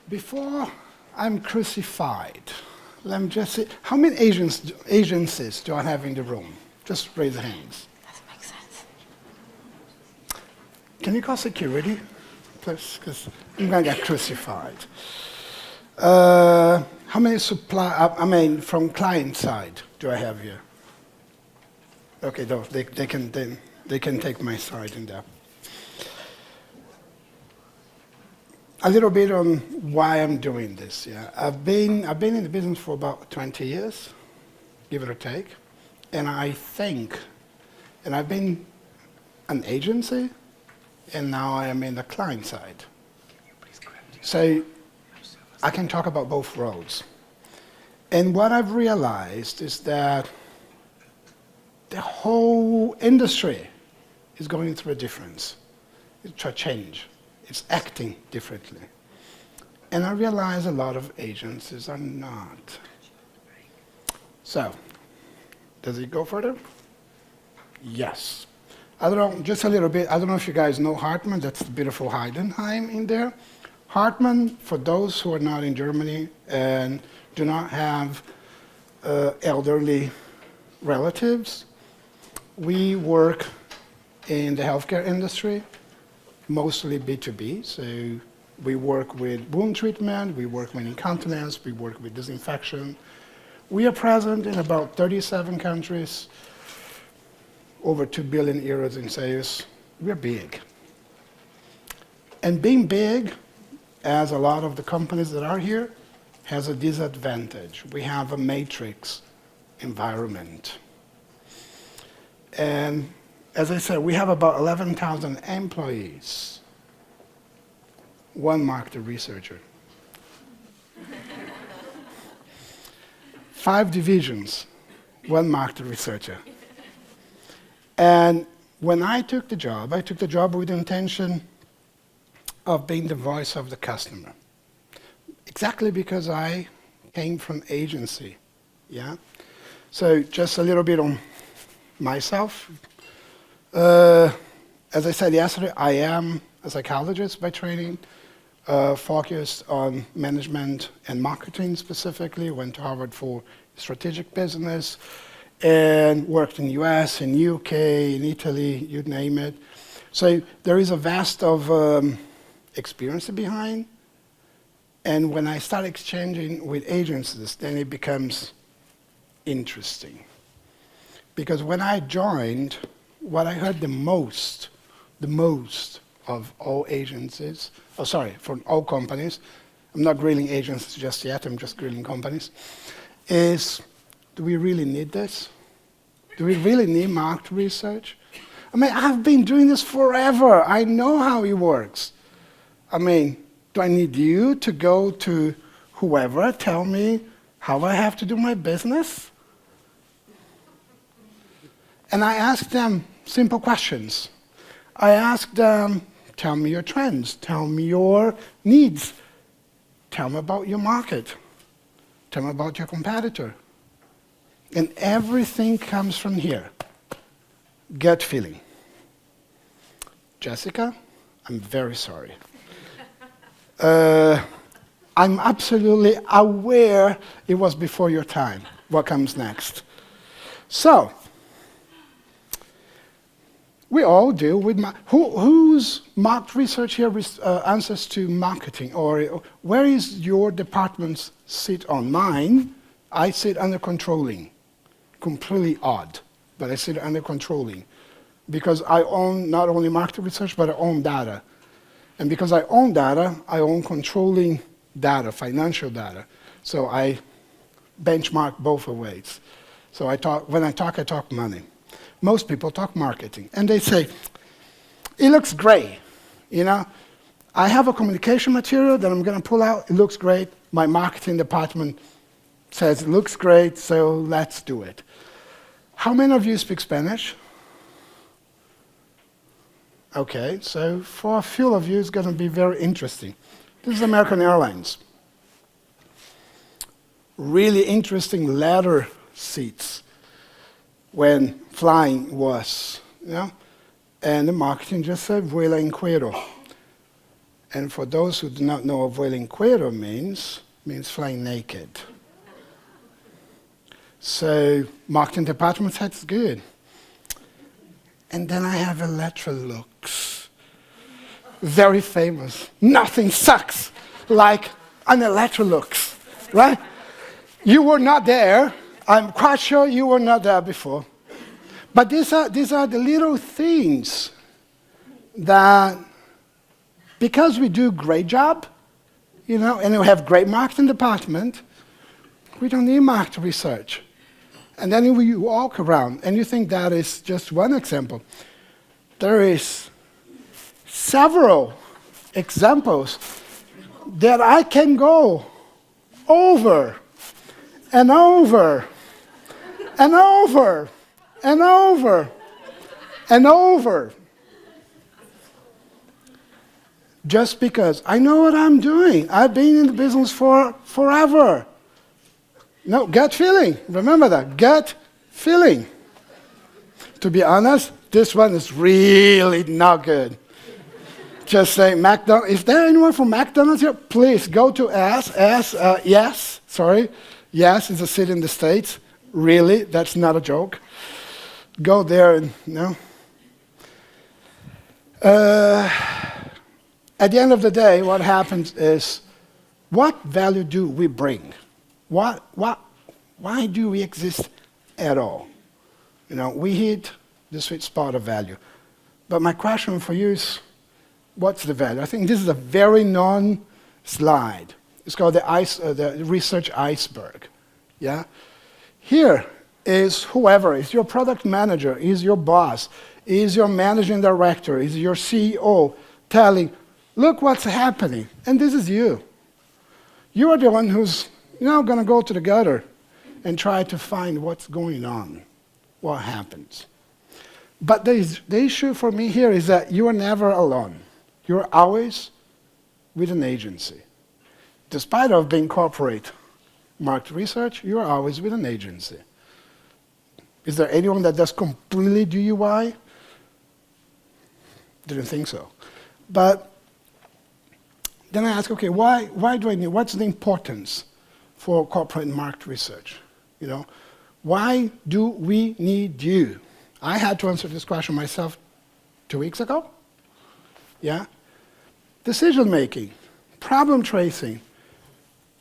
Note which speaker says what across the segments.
Speaker 1: Before I'm crucified, let me just see, how many agencies do I have in the room? Just raise your hands.
Speaker 2: That makes sense.
Speaker 1: Can you call security, please? Because I'm going to get crucified. How many from client side do I have here? Okay, they can take my side in there. A little bit on why I'm doing this. Yeah, I've been in the business for about 20 years, give it or take, and I've been an agency, and now I am in the client side. So I can talk about both roles. And what I've realized is that the whole industry is going through a difference. It's a change. It's acting differently. And I realize a lot of agencies are not. So, does it go further? Yes. I don't know, just a little bit, I don't know if you guys know Hartmann, that's the beautiful Heidenheim in there. Hartmann, for those who are not in Germany and do not have elderly relatives, we work in the healthcare industry, mostly B2B. So we work with wound treatment, we work with incontinence, we work with disinfection. We are present in about 37 countries, over 2 billion euros in sales. We're big. And being big, as a lot of the companies that are here, has a disadvantage. We have a matrix environment. And as I said, we have about 11,000 employees, one market researcher. 5 divisions, one market researcher. And when I took the job with the intention of being the voice of the customer. Exactly because I came from agency, yeah? So just a little bit on myself. As I said yesterday, I am a psychologist by training, focused on management and marketing specifically, went to Harvard for strategic business, and worked in the US, in UK, in Italy, you name it. So there is a vast of experience behind, and when I start exchanging with agencies, then it becomes interesting. Because when I joined, what I heard the most of all agencies, from all companies, I'm not grilling agencies just yet, I'm just grilling companies, is, do we really need this? Do we really need market research? I mean, I've been doing this forever. I know how it works. I mean, do I need you to go to whoever, tell me how I have to do my business? And I asked them simple questions. I asked them, tell me your trends, tell me your needs, tell me about your market, tell me about your competitor. And everything comes from here, gut feeling. Jessica, I'm very sorry. I'm absolutely aware it was before your time. What comes next? So, we all deal with, whose market research here answers to marketing? Or where is your department sit on? Mine, I sit under controlling. Completely odd, but I sit under controlling. Because I own not only market research, but I own data. And because I own data, I own controlling data, financial data. So I benchmark both ways. So when I talk money. Most people talk marketing, and they say, it looks great, you know? I have a communication material that I'm going to pull out, it looks great. My marketing department says it looks great, so let's do it. How many of you speak Spanish? Okay, so for a few of you, it's going to be very interesting. This is American Airlines. Really interesting leather seats when flying was, you know? And the marketing just said, vuela en cuero. And for those who do not know what vueling means flying naked. So marketing department said it's good. And then I have Electrolux. Very famous. Nothing sucks like an Electrolux, right? You were not there. I'm quite sure you were not there before. But these are the little things that, because we do a great job, and we have great marketing department, we don't need market research. And then we walk around, and you think that is just one example. There is several examples that I can go over and over and over and over and over. Just because I know what I'm doing. I've been in the business for forever. No, gut feeling. Remember that, gut feeling. To be honest, this one is really not good. Just say McDonald's. If there anyone from McDonald's here, please go to Yes, sorry. Yes is a city in the States. Really, that's not a joke. Go there and, at the end of the day, what happens is, what value do we bring? Why do we exist at all? We hit the sweet spot of value. But my question for you is, what's the value? I think this is a very known slide. It's called the research iceberg. Yeah? Here is whoever, is your product manager, is your boss, is your managing director, is your CEO telling, look what's happening. And this is you. You are the one who's going to go to the gutter and try to find what's going on, what happens. But the issue for me here is that you are never alone. You're always with an agency. Despite of being corporate market research, you're always with an agency. Is there anyone that does completely DUI? Didn't think so. But then I ask, okay, why do I need, what's the importance for corporate market research? Why do we need you? I had to answer this question myself 2 weeks ago. Yeah? Decision making, problem tracing,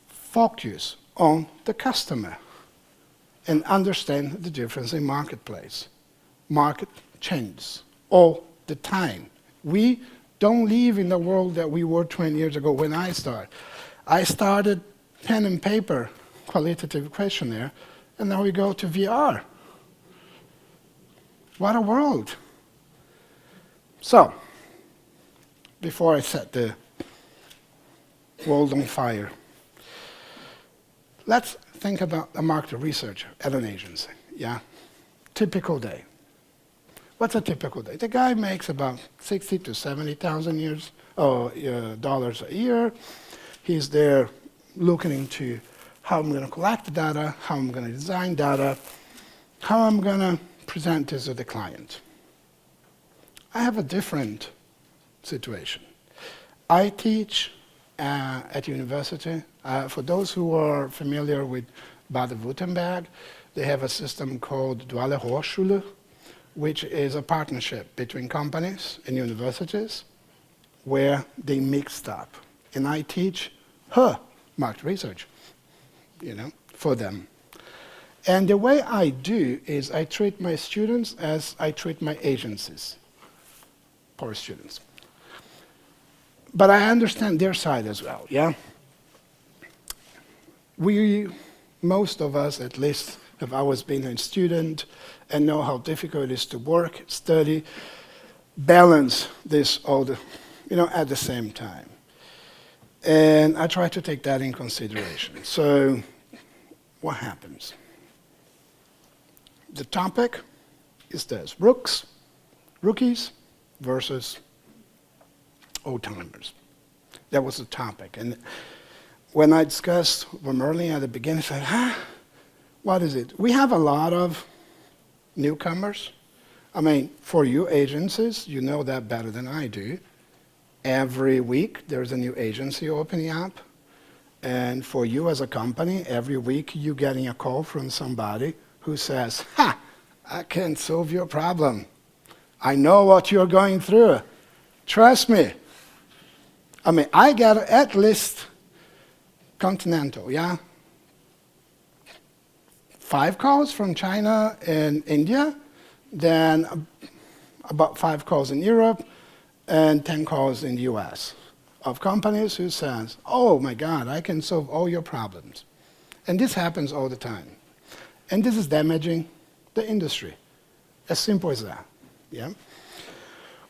Speaker 1: focus on the customer, and understand the difference in marketplace. Market changes all the time. We don't live in the world that we were 20 years ago when I started. I started pen and paper, qualitative questionnaire, and now we go to VR. What a world. So, before I set the world on fire, let's think about a market researcher at an agency. Yeah? Typical day. What's a typical day? The guy makes about $60,000 to $70,000 dollars a year. He's there looking into how I'm going to collect the data, how I'm going to design data, how I'm going to present this to the client. I have a different situation. I teach at university. For those who are familiar with Baden-Württemberg, they have a system called Duale Hochschule, which is a partnership between companies and universities where they mixed up. And I teach market research, for them. And the way I do is I treat my students as I treat my agencies for students. But I understand their side as well, yeah? Most of us, at least, have always been a student and know how difficult it is to work, study, balance this all at the same time. And I try to take that in consideration. So, what happens? The topic is this: rookies versus old-timers. That was the topic. And when I discussed with Merlin at the beginning, I said, what is it? We have a lot of newcomers. I mean, for you agencies, you know that better than I do. Every week, there's a new agency opening up. And for you as a company, every week you're getting a call from somebody who says, "Ha, I can solve your problem. I know what you're going through. Trust me." I mean, I get at least continental, yeah? 5 calls from China and India, then about 5 calls in Europe, and 10 calls in the US of companies who says, "Oh my God, I can solve all your problems." And this happens all the time. And this is damaging the industry. As simple as that, yeah?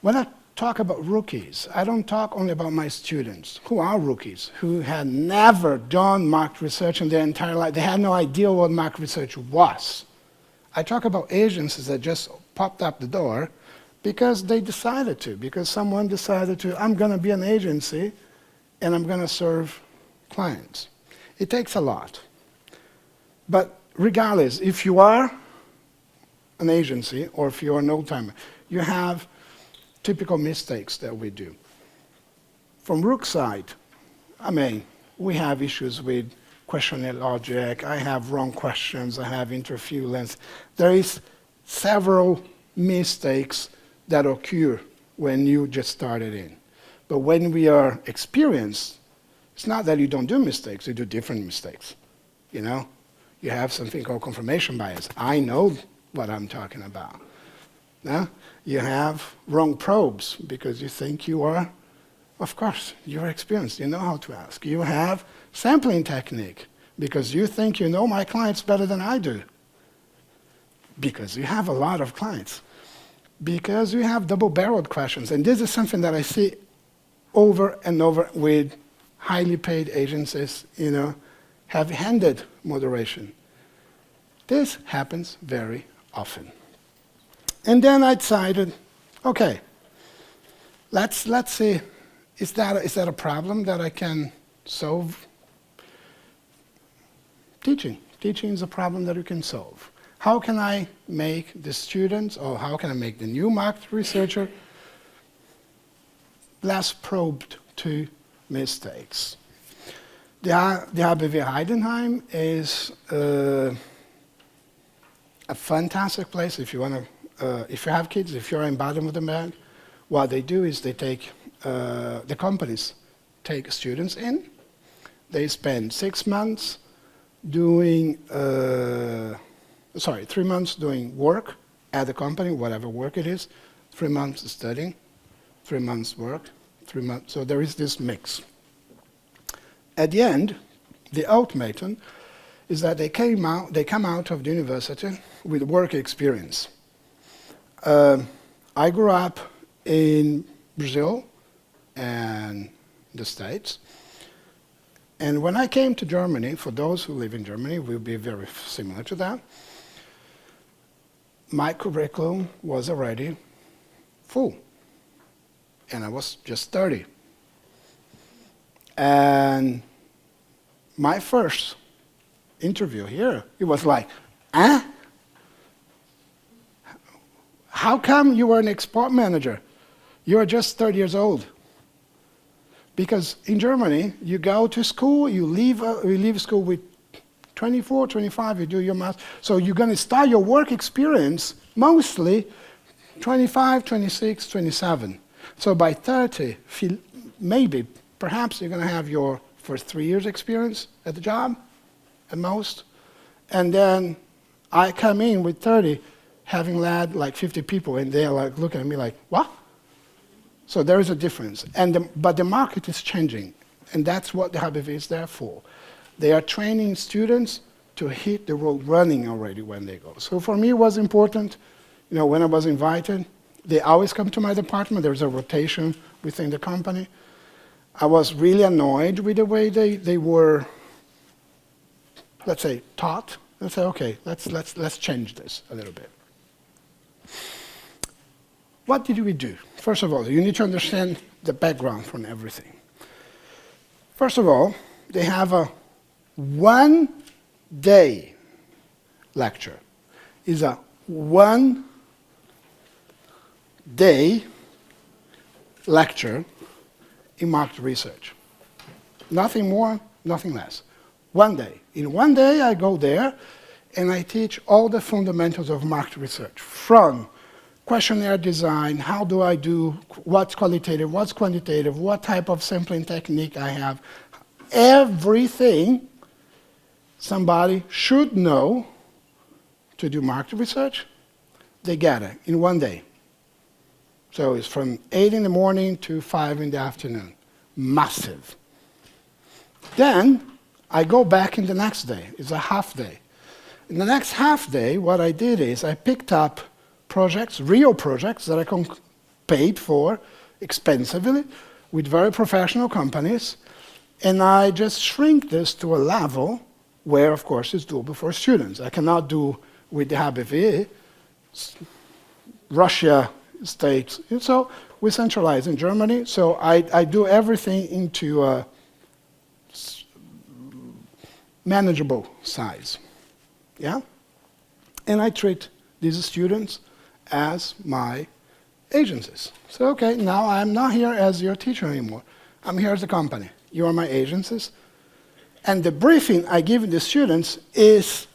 Speaker 1: When I talk about rookies, I don't talk only about my students, who are rookies, who had never done market research in their entire life. They had no idea what market research was. I talk about agencies that just popped up the door because they decided to, because someone decided to, "I'm going to be an agency and I'm going to serve clients." It takes a lot. But regardless, if you are an agency or if you're an old-timer, you have typical mistakes that we do. From Rook side, I mean, we have issues with questionnaire logic. I have wrong questions. I have interview length. There is several mistakes that occur when you just started in. But when we are experienced, it's not that you don't do mistakes, you do different mistakes. You know? You have something called confirmation bias. I know what I'm talking about. Yeah? You have wrong probes because you think you are, of course, you're experienced, you know how to ask. You have sampling technique because you think you know my clients better than I do. Because you have a lot of clients. Because you have double-barreled questions. And this is something that I see over and over with highly paid agencies, you know, heavy-handed moderation. This happens very often. And then I decided, okay, let's see, is that a problem that I can solve? Teaching is a problem that you can solve. How can I make the students, or how can I make the new market researcher less probed to mistakes? The HBW Heidenheim is a fantastic place if you want to, if you have kids, if you're in Baden-Württemberg. What they do is they take, the companies take students in. They spend 6 months doing, 3 months doing work at the company, whatever work it is, 3 months studying, 3 months work, 3 months, so there is this mix. At the end, the ultimatum is that they come out of the university with work experience. I grew up in Brazil and the States, and when I came to Germany, for those who live in Germany, will be very similar to that, my curriculum was already full, and I was just 30. And my first interview here, it was like, "Eh? How come you were an export manager? You are just 30 years old." Because in Germany, you go to school, you leave school with 24, 25, you do your math. So you're going to start your work experience mostly 25, 26, 27. So by 30, maybe, perhaps you're going to have your first 3 years experience at the job, at most. And then I come in with 30, having led like 50 people, and they're like looking at me like, "What?" So there is a difference. But the market is changing, and that's what the HBW is there for. They are training students to hit the road running already when they go. So for me, it was important, you know, when I was invited, they always come to my department. There's a rotation within the company. I was really annoyed with the way they were, let's say, taught. Let's say, okay, let's change this a little bit. What did we do? First of all, you need to understand the background from everything. First of all, they have a one-day lecture. It's a one-day lecture in market research. Nothing more, nothing less. One day. In one day, I go there, and I teach all the fundamentals of market research, from questionnaire design, how do I do, what's qualitative, what's quantitative, what type of sampling technique I have. Everything somebody should know to do market research, they get it in one day. So it's from 8 in the morning to 5 in the afternoon. Massive. Then I go back in the next day. It's a half day. In the next half day, what I did is I picked up projects, real projects that I paid for expensively with very professional companies, and I just shrink this to a level where, of course, it's doable for students. I cannot do with the HBV, Russia, States. And so we centralize in Germany, so I do everything into a manageable size. Yeah? And I treat these students as my agencies. So, okay, now I'm not here as your teacher anymore. I'm here as a company. You are my agencies. And the briefing I give the students is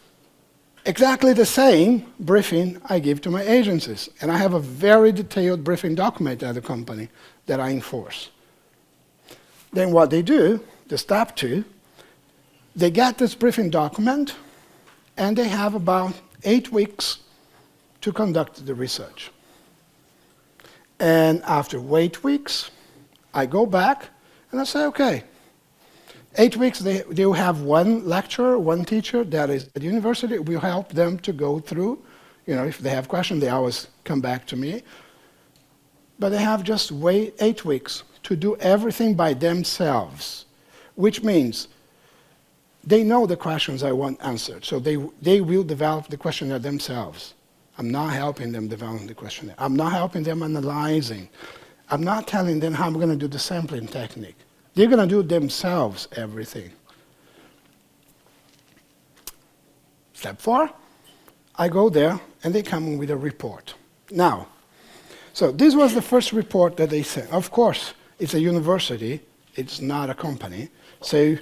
Speaker 1: exactly the same briefing I give to my agencies. And I have a very detailed briefing document at the company that I enforce. Then what they do, the step 2, they get this briefing document, and they have about 8 weeks to conduct the research. And after 8 weeks, I go back and I say, okay, 8 weeks they will have one lecturer, one teacher that is at the university. Will help them to go through. You know, if they have questions, they always come back to me. But they have just 8 weeks to do everything by themselves, which means they know the questions I want answered, so they will develop the questionnaire themselves. I'm not helping them develop the questionnaire. I'm not helping them analyzing. I'm not telling them how I'm going to do the sampling technique. They're going to do themselves everything. Step 4, I go there, and they come with a report. Now, so this was the first report that they sent. Of course, it's a university. It's not a company. So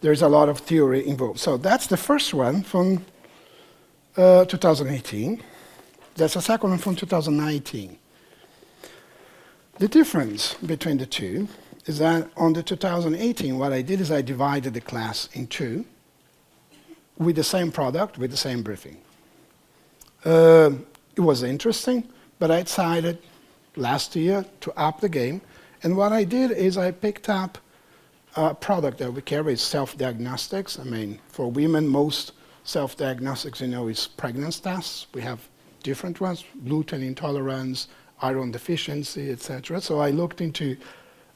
Speaker 1: there's a lot of theory involved. So that's the first one from 2018. That's the second one from 2019. The difference between the two is that on the 2018, what I did is I divided the class in 2 with the same product, with the same briefing. It was interesting, but I decided last year to up the game. And what I did is I picked up a product that we carry, is self-diagnostics. I mean, for women, most self-diagnostics, you know, is pregnancy tests. We have different ones, gluten intolerance, iron deficiency, etc. So I looked into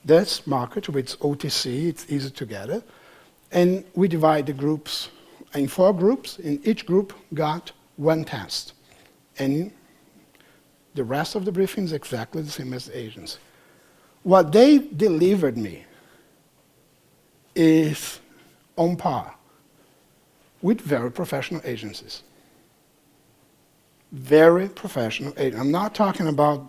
Speaker 1: this market with OTC, it's easy to get it. And we divide the groups in 4 groups, and each group got 1 test. And the rest of the briefing is exactly the same as the agency. What they delivered me is on par with very professional agencies. Very professional agents. I'm not talking about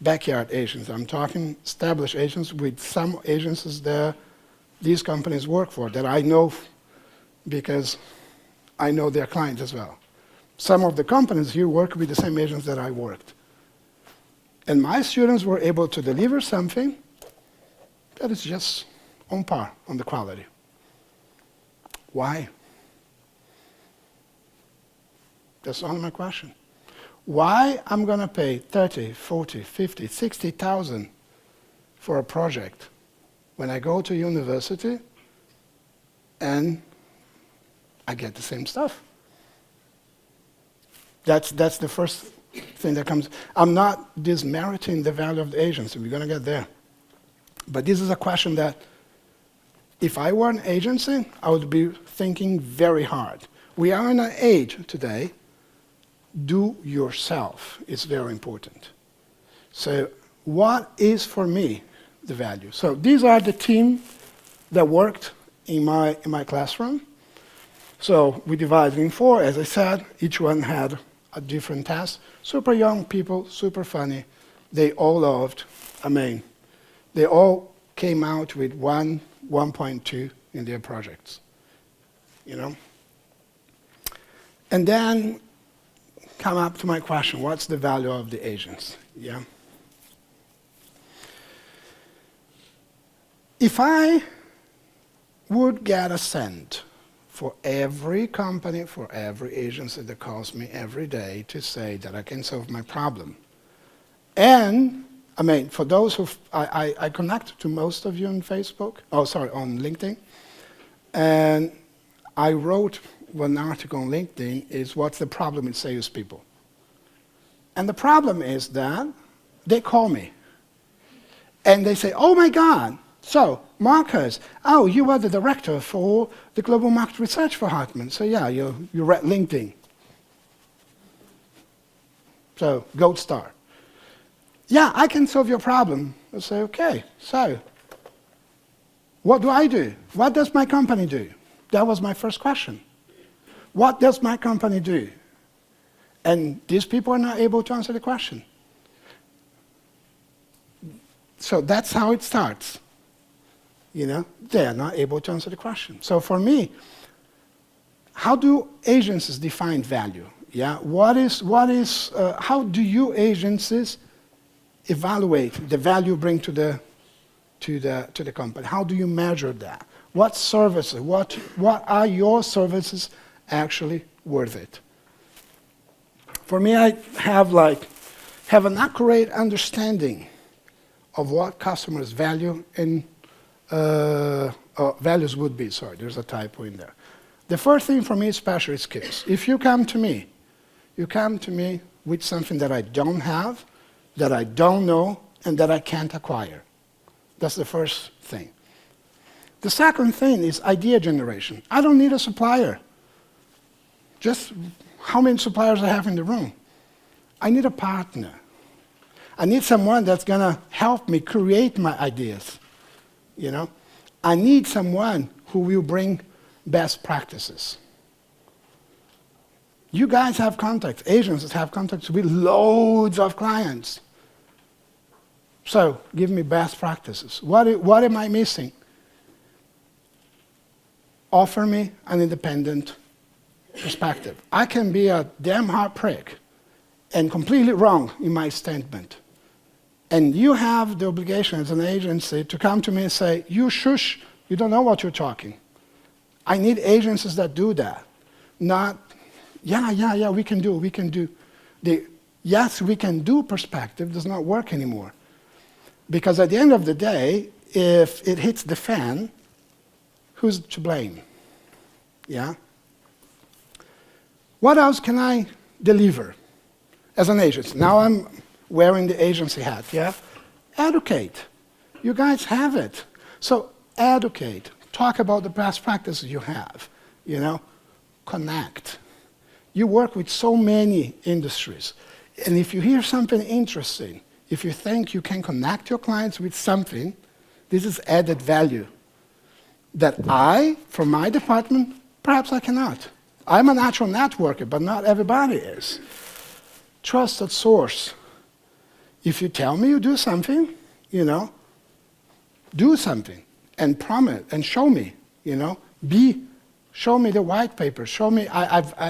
Speaker 1: backyard agents. I'm talking established agents with some agencies that these companies work for that I know because I know their clients as well. Some of the companies here work with the same agents that I worked. And my students were able to deliver something that is just on par on the quality. Why? That's only my question. Why I'm going to pay 30, 40, 50, 60,000 for a project when I go to university and I get the same stuff? That's the first thing that comes. I'm not dismeriting the value of the agency. We're going to get there. But this is a question that if I were an agency, I would be thinking very hard. We are in an age today, do yourself is very important. So what is for me the value? So these are the team that worked in my classroom. So we divided in 4, as I said. Each one had a different task. Super young people, super funny. They all loved, they all came out with 1.2 in their projects, you know? And then come up to my question, what's the value of the agents, yeah? If I would get a cent for every company, for every agency that calls me every day to say that I can solve my problem, and I mean, for those who, I connect to most of you on Facebook, on LinkedIn, and I wrote one article on LinkedIn is what's the problem with salespeople. And the problem is that they call me, and they say, oh my God, so, Marcus, oh, you are the director for the global market research for Hartmann. So yeah, you're at LinkedIn. So, gold star. Yeah, I can solve your problem. I say, okay, so what do I do? What does my company do? That was my first question. What does my company do? And these people are not able to answer the question. So that's how it starts. You know, they are not able to answer the question. So for me, how do agencies define value? Yeah, how do you agencies evaluate the value bring to the company? How do you measure that? What services, what are your services actually worth it? For me, I have an accurate understanding of what customers value and values would be, sorry, there's a typo in there. The first thing for me is special skills. If you come to me with something that I don't have, that I don't know, and that I can't acquire. That's the first thing. The second thing is idea generation. I don't need a supplier. Just how many suppliers I have in the room. I need a partner. I need someone that's going to help me create my ideas. You know, I need someone who will bring best practices. You guys have contacts, agencies have contacts with loads of clients. So, give me best practices. What am I missing? Offer me an independent perspective. I can be a damn hard prick and completely wrong in my statement. And you have the obligation as an agency to come to me and say, you shush, you don't know what you're talking. I need agencies that do that. Not, yeah, we can do. The yes, we can do perspective does not work anymore. Because at the end of the day, if it hits the fan, who's to blame? Yeah? What else can I deliver as an agency? Now I'm wearing the agency hat, yeah? Educate. You guys have it. So educate. Talk about the best practices you have, you know? Connect. You work with so many industries. And if you hear something interesting, if you think you can connect your clients with something, this is added value that I, from my department, perhaps I cannot. I'm a natural networker, but not everybody is. Trusted source. If you tell me you do something, you know, do something and promise and show me, you know, show me the white paper, show me,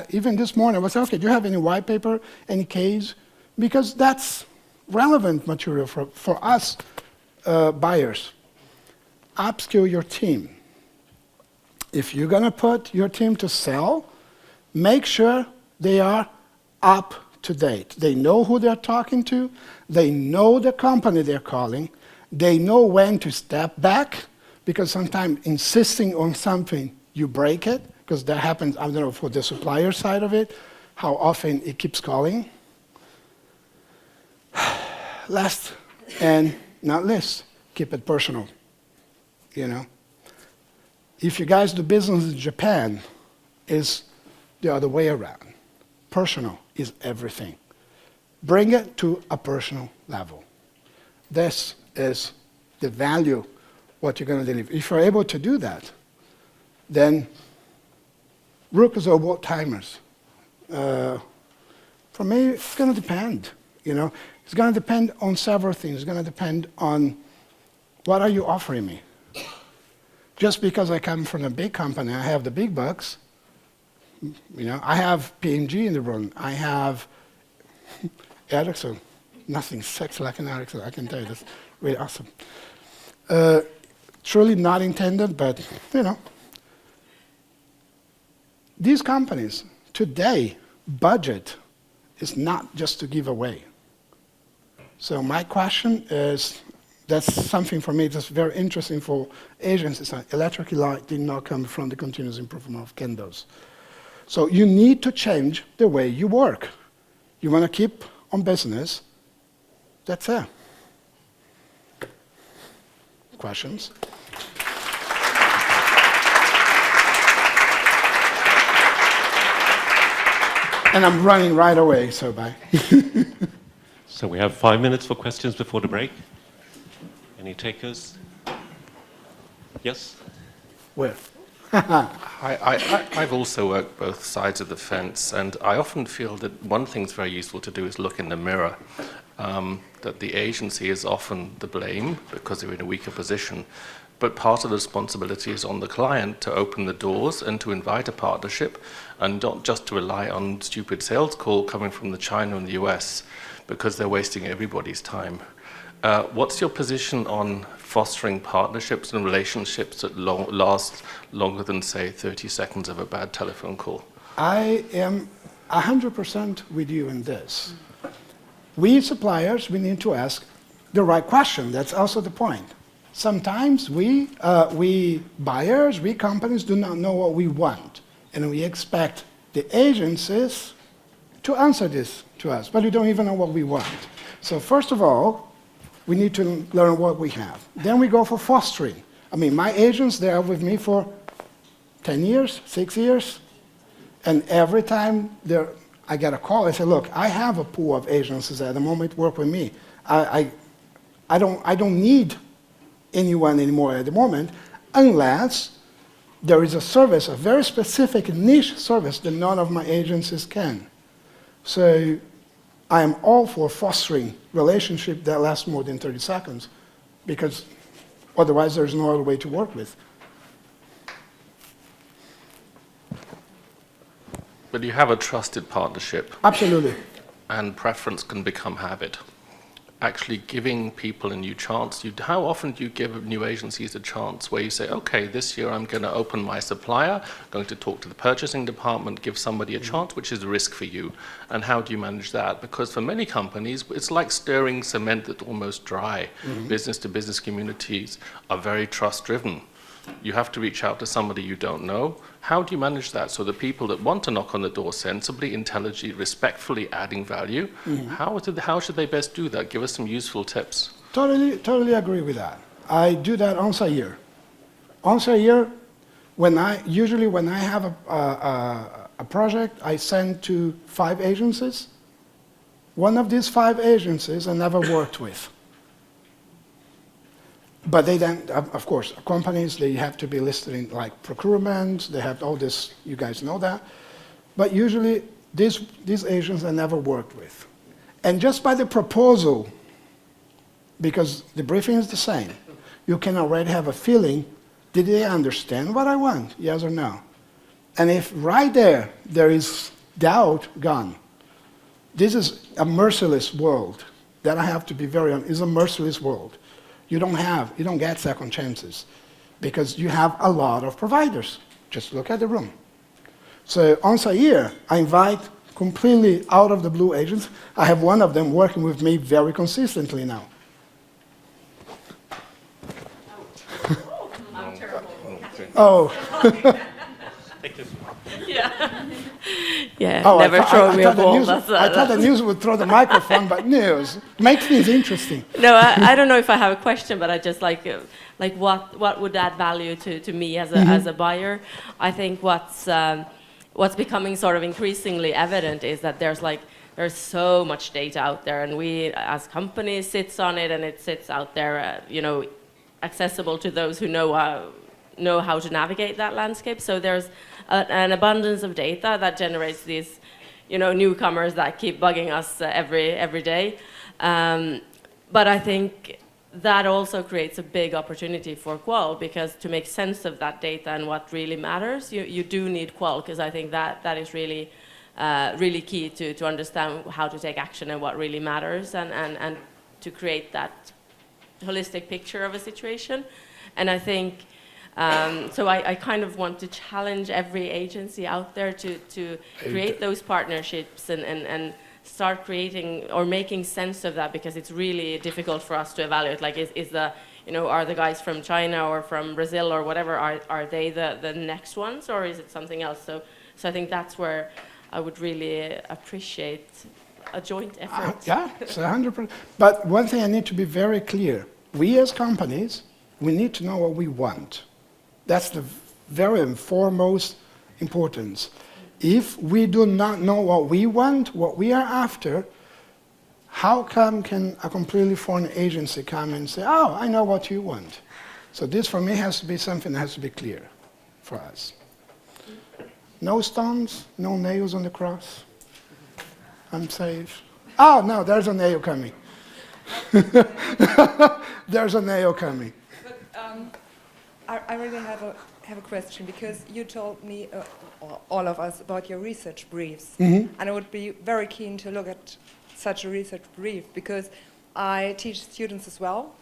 Speaker 1: even this morning I was okay, do you have any white paper, any case? Because that's relevant material for us buyers. Upskill your team. If you're gonna put your team to sell, make sure they are up to date. They know who they're talking to, they know the company they're calling, they know when to step back, because sometimes insisting on something, you break it, because that happens, I don't know, for the supplier side of it, how often it keeps calling. Last and not least, keep it personal, you know. If you guys do business in Japan, it's the other way around. Personal is everything. Bring it to a personal level. This is the value, what you're going to deliver. If you're able to do that, then rookers or old-timers. For me, it's going to depend, you know. It's going to depend on several things. It's going to depend on what are you offering me? Just because I come from a big company, I have the big bucks. You know, I have P&G in the room. I have Ericsson. Nothing sexy like an Ericsson, I can tell you. That's really awesome. Truly not intended, but, you know. These companies, today, budget is not just to give away. So my question is, that's something for me that's very interesting for agencies. Electric light did not come from the continuous improvement of candles. So you need to change the way you work. You want to keep on business, that's it. Questions? And I'm running right away, so bye.
Speaker 2: So we have 5 minutes for questions before the break. Any takers? Yes?
Speaker 1: Where?
Speaker 3: I've also worked both sides of the fence, and I often feel that one thing that's very useful to do is look in the mirror, that the agency is often the blame because they're in a weaker position, but part of the responsibility is on the client to open the doors and to invite a partnership, and not just to rely on stupid sales call coming from the China and the US, because they're wasting everybody's time. What's your position on fostering partnerships and relationships that last longer than, say, 30 seconds of a bad telephone call?
Speaker 1: I am 100% with you in this. We suppliers, we need to ask the right question. That's also the point. Sometimes we buyers, we companies do not know what we want, and we expect the agencies to answer this to us, but we don't even know what we want. So first of all, we need to learn what we have. Then we go for fostering. I mean, my agents, they are with me for 10 years, 6 years, and every time I get a call, I say, look, I have a pool of agencies at the moment work with me. I don't need anyone anymore at the moment, unless there is a service, a very specific niche service that none of my agencies can. So I am all for fostering relationship that lasts more than 30 seconds, because otherwise there's no other way to work with.
Speaker 3: But you have a trusted partnership.
Speaker 1: Absolutely.
Speaker 3: And preference can become habit. Actually giving people a new chance. How often do you give new agencies a chance where you say, okay, this year I'm going to open my supplier, going to talk to the purchasing department, give somebody a chance, which is a risk for you. And how do you manage that? Because for many companies, it's like stirring cement that's almost dry. Business-to-business communities are very trust-driven. You have to reach out to somebody you don't know. How do you manage that so the people that want to knock on the door sensibly, intelligently, respectfully adding value, how should they best do that? Give us some useful tips.
Speaker 1: Totally agree with that. I do that once a year. Once a year, usually when I have a project, I send to 5 agencies. One of these 5 agencies I never worked with. But they then, of course, companies, they have to be listed in like procurement, they have all this, you guys know that. But usually, these agents I never worked with. And just by the proposal, because the briefing is the same, you can already have a feeling, did they understand what I want, yes or no? And if right there is doubt, gone. This is a merciless world. That I have to be very honest, it's a merciless world. You don't get second chances because you have a lot of providers. Just look at the room. So once a year, I invite completely out of the blue agents. I have one of them working with me very consistently now.
Speaker 4: I'm terrible.
Speaker 1: Oh.
Speaker 4: Yeah. Yeah,
Speaker 1: Oh,
Speaker 4: never throw me a ball.
Speaker 1: I thought the news would throw the microphone, but news makes things interesting.
Speaker 4: No, I don't know if I have a question, but I just like what would add value to me as a buyer? I think what's becoming sort of increasingly evident is that there's so much data out there, and we as companies sits on it, and it sits out there, accessible to those who know how to navigate that landscape. So there's an abundance of data that generates these, newcomers that keep bugging us every day. But I think that also creates a big opportunity for qual, because to make sense of that data and what really matters, you do need qual, because I think that is really really key to understand how to take action and what really matters, and to create that holistic picture of a situation. And I think, so I kind of want to challenge every agency out there to create those partnerships and start creating or making sense of that, because it's really difficult for us to evaluate, like is the, are the guys from China or from Brazil or whatever, are they the next ones, or is it something else? So I think that's where I would really appreciate a joint effort.
Speaker 1: Yeah, it's 100%. But one thing I need to be very clear. We as companies, we need to know what we want. That's the very foremost importance. If we do not know what we want, what we are after, how come can a completely foreign agency come and say, oh, I know what you want? So this for me has to be something that has to be clear for us. No stones, no nails on the cross. I'm safe. Oh, no, there's a nail coming. There's a nail coming.
Speaker 5: But I really have a question, because you told me, all of us, about your research briefs. And I would be very keen to look at such a research brief, because I teach students as well.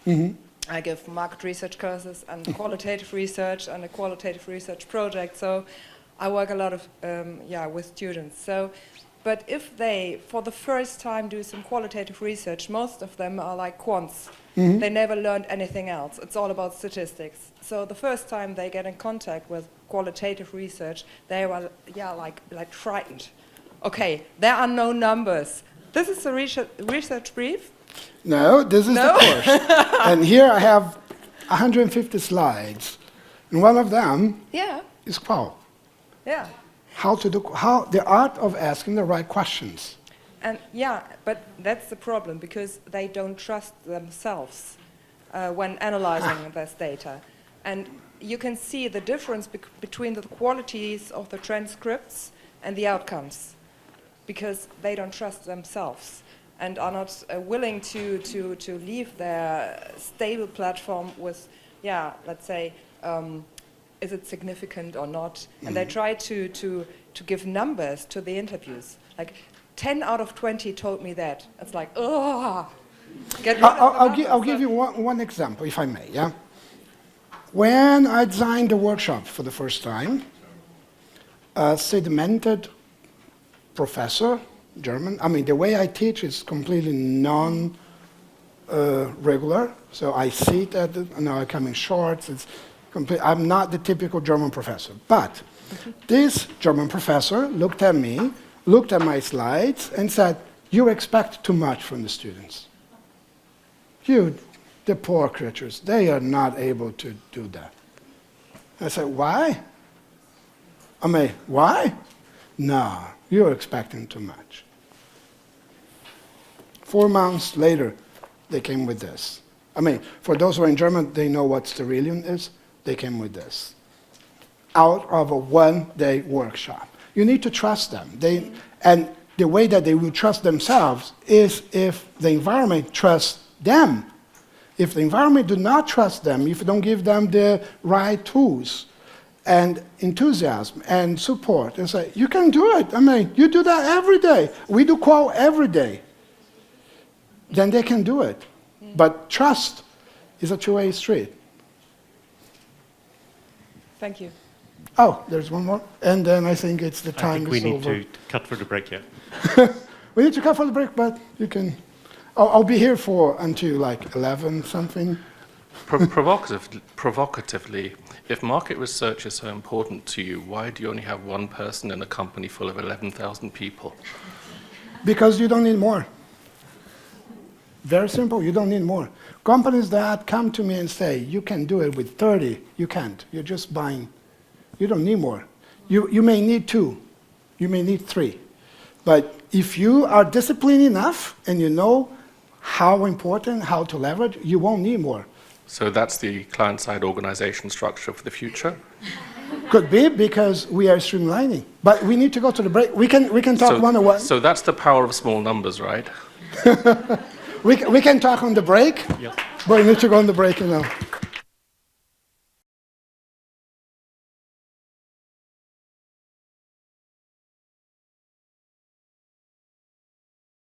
Speaker 5: I give market research courses and qualitative research and a qualitative research project. So I work a lot of with students. So, but if they, for the first time, do some qualitative research, most of them are like quants. They never learned anything else. It's all about statistics. So the first time they get in contact with qualitative research, they were like frightened. Okay, there are no numbers. This is a research brief?
Speaker 1: No, this is the course. And here I have 150 slides. And one of them is qual.
Speaker 5: Yeah.
Speaker 1: How the art of asking the right questions.
Speaker 5: And but that's the problem, because they don't trust themselves when analyzing this data. And you can see the difference between the qualities of the transcripts and the outcomes, because they don't trust themselves and are not willing to leave their stable platform with, let's say, is it significant or not? And they try to give numbers to the interviews. Like 10 out of 20 told me that. It's like, oh, get rid of the numbers.
Speaker 1: I'll give you one example, if I may. Yeah. When I designed the workshop for the first time, a sedimented professor, German. I mean, the way I teach is completely non-regular. So I sit at I come in shorts. I'm not the typical German professor. But this German professor looked at me, looked at my slides, and said, you expect too much from the students. The poor creatures, they are not able to do that. I said, why? I mean, why? No, you're expecting too much. 4 months later, they came with this. I mean, for those who are in German, they know what sterilium is. They came with this. Out of a one-day workshop. You need to trust them. And the way that they will trust themselves is if the environment trusts them. If the environment do not trust them, if you don't give them the right tools and enthusiasm and support, and say, you can do it. I mean, you do that every day. We do qual every day. Then they can do it. But trust is a two-way street.
Speaker 5: Thank you.
Speaker 1: Oh, there's one more. And then I think it's the time
Speaker 2: I think we
Speaker 1: is
Speaker 2: need
Speaker 1: over.
Speaker 2: to cut for the break, yeah.
Speaker 1: We need to cut for the break, but you can... I'll be here until like 11 something.
Speaker 3: Provocatively, if market research is so important to you, why do you only have one person in a company full of 11,000 people?
Speaker 1: Because you don't need more. Very simple, you don't need more. Companies that come to me and say, you can do it with 30, you can't. You're just buying. You don't need more. You may need 2. You may need 3. But if you are disciplined enough and you know how important, how to leverage, you won't need more.
Speaker 3: So that's the client-side organization structure for the future?
Speaker 1: Could be, because we are streamlining. But we need to go to the break. We can talk one-on-one.
Speaker 3: So that's the power of small numbers, right?
Speaker 1: We can talk on the break.
Speaker 2: Yeah.
Speaker 1: But you need to go on the break now.